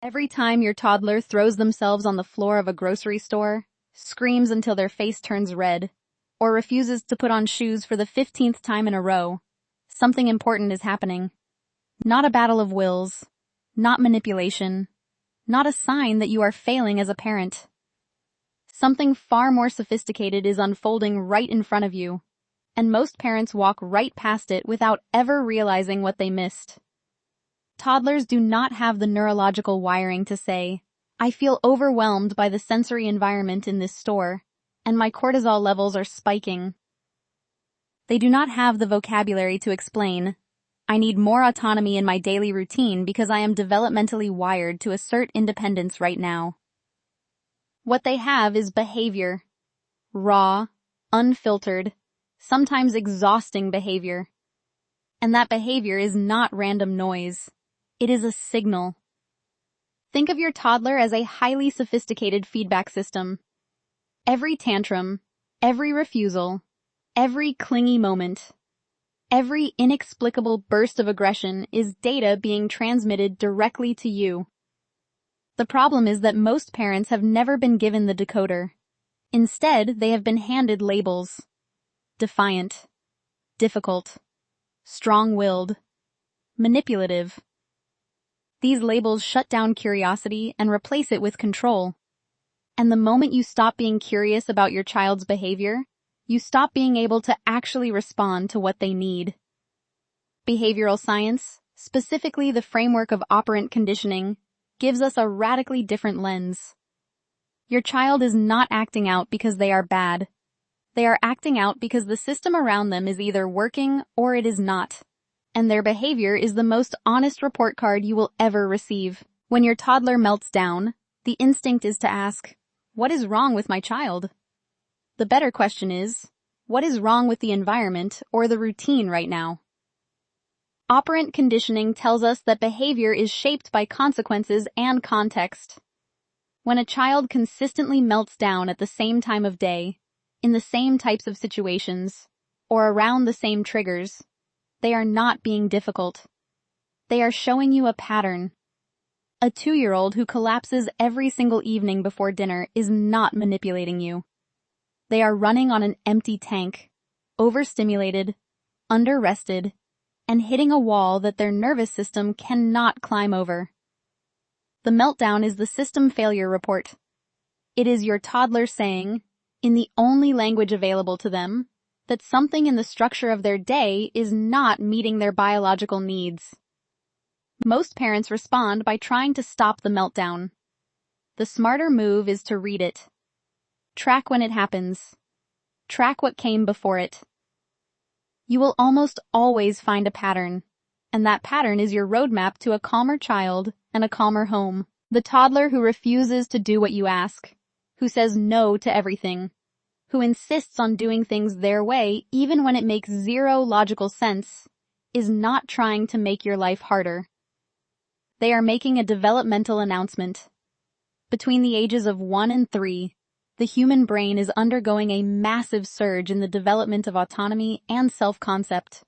Every time your toddler throws themselves on the floor of a grocery store, screams until their face turns red, or refuses to put on shoes for the 15th time in a row, something important is happening. Not a battle of wills, not manipulation, not a sign that you are failing as a parent. Something far more sophisticated is unfolding right in front of you, and most parents walk right past it without ever realizing what they missed. Toddlers do not have the neurological wiring to say, "I feel overwhelmed by the sensory environment in this store, and my cortisol levels are spiking." They do not have the vocabulary to explain, "I need more autonomy in my daily routine because I am developmentally wired to assert independence right now." What they have is behavior. Raw, unfiltered, sometimes exhausting behavior. And that behavior is not random noise. It is a signal. Think of your toddler as a highly sophisticated feedback system. Every tantrum, every refusal, every clingy moment, every inexplicable burst of aggression is data being transmitted directly to you. The problem is that most parents have never been given the decoder. Instead, they have been handed labels. Defiant, difficult, strong-willed, manipulative. These labels shut down curiosity and replace it with control. And the moment you stop being curious about your child's behavior, you stop being able to actually respond to what they need. Behavioral science, specifically the framework of operant conditioning, gives us a radically different lens. Your child is not acting out because they are bad. They are acting out because the system around them is either working or it is not. And their behavior is the most honest report card you will ever receive. When your toddler melts down, the instinct is to ask, "What is wrong with my child?" The better question is, what is wrong with the environment or the routine right now? Operant conditioning tells us that behavior is shaped by consequences and context. When a child consistently melts down at the same time of day, in the same types of situations, or around the same triggers, they are not being difficult. They are showing you a pattern. A 2-year-old who collapses every single evening before dinner is not manipulating you. They are running on an empty tank, overstimulated, under-rested, and hitting a wall that their nervous system cannot climb over. The meltdown is the system failure report. It is your toddler saying, in the only language available to them, that something in the structure of their day is not meeting their biological needs. Most parents respond by trying to stop the meltdown. The smarter move is to read it. Track when it happens. Track what came before it. You will almost always find a pattern, and that pattern is your roadmap to a calmer child and a calmer home. The toddler who refuses to do what you ask, who says no to everything, who insists on doing things their way even when it makes zero logical sense, is not trying to make your life harder. They are making a developmental announcement. Between the ages of 1 and 3, the human brain is undergoing a massive surge in the development of autonomy and self-concept.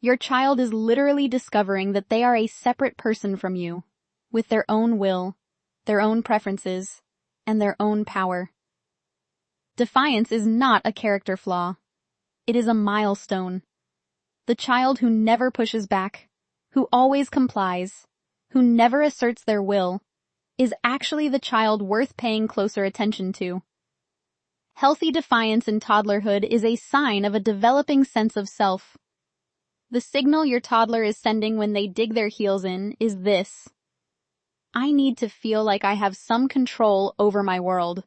Your child is literally discovering that they are a separate person from you, with their own will, their own preferences, and their own power. Defiance is not a character flaw. It is a milestone. The child who never pushes back, who always complies, who never asserts their will, is actually the child worth paying closer attention to. Healthy defiance in toddlerhood is a sign of a developing sense of self. The signal your toddler is sending when they dig their heels in is this: I need to feel like I have some control over my world.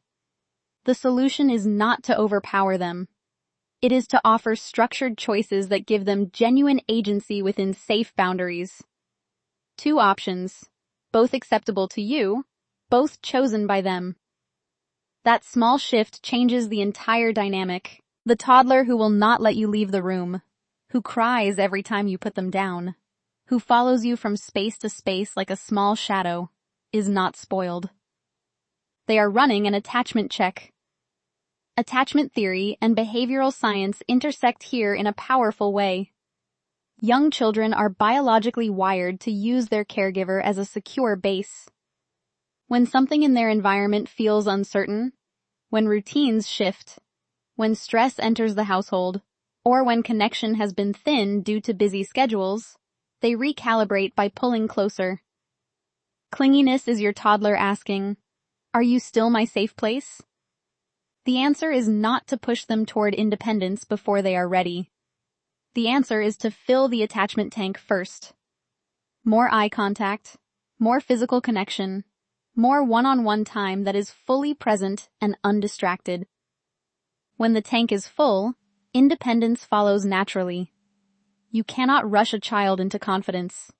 The solution is not to overpower them. It is to offer structured choices that give them genuine agency within safe boundaries. 2 options, both acceptable to you, both chosen by them. That small shift changes the entire dynamic. The toddler who will not let you leave the room, who cries every time you put them down, who follows you from space to space like a small shadow, is not spoiled. They are running an attachment check. Attachment theory and behavioral science intersect here in a powerful way. Young children are biologically wired to use their caregiver as a secure base. When something in their environment feels uncertain, when routines shift, when stress enters the household, or when connection has been thin due to busy schedules, they recalibrate by pulling closer. Clinginess is your toddler asking, "Are you still my safe place?" The answer is not to push them toward independence before they are ready. The answer is to fill the attachment tank first. More eye contact, more physical connection, more one-on-one time that is fully present and undistracted. When the tank is full, independence follows naturally. You cannot rush a child into confidence.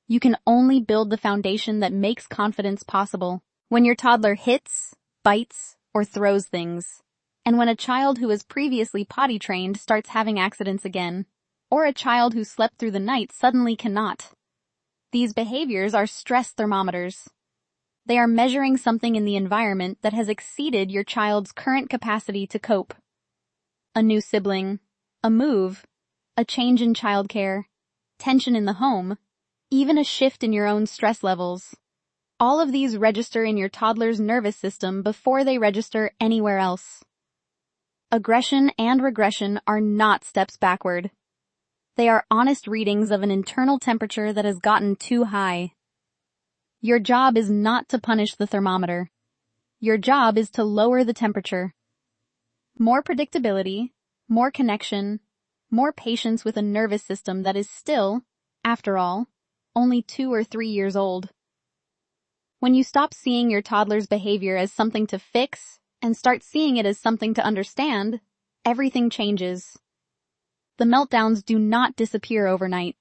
You can only build the foundation that makes confidence possible. When your toddler hits, bites, or throws things, and when a child who was previously potty trained starts having accidents again, or a child who slept through the night suddenly cannot. These behaviors are stress thermometers. They are measuring something in the environment that has exceeded your child's current capacity to cope. A new sibling, a move, a change in childcare, tension in the home, even a shift in your own stress levels. All of these register in your toddler's nervous system before they register anywhere else. Aggression and regression are not steps backward. They are honest readings of an internal temperature that has gotten too high. Your job is not to punish the thermometer. Your job is to lower the temperature. More predictability, more connection, more patience with a nervous system that is still, after all, only 2 or 3 years old. When you stop seeing your toddler's behavior as something to fix and start seeing it as something to understand, everything changes. The meltdowns do not disappear overnight,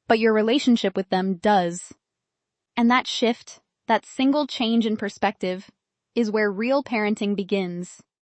but your relationship with them does. And that shift, that single change in perspective, is where real parenting begins.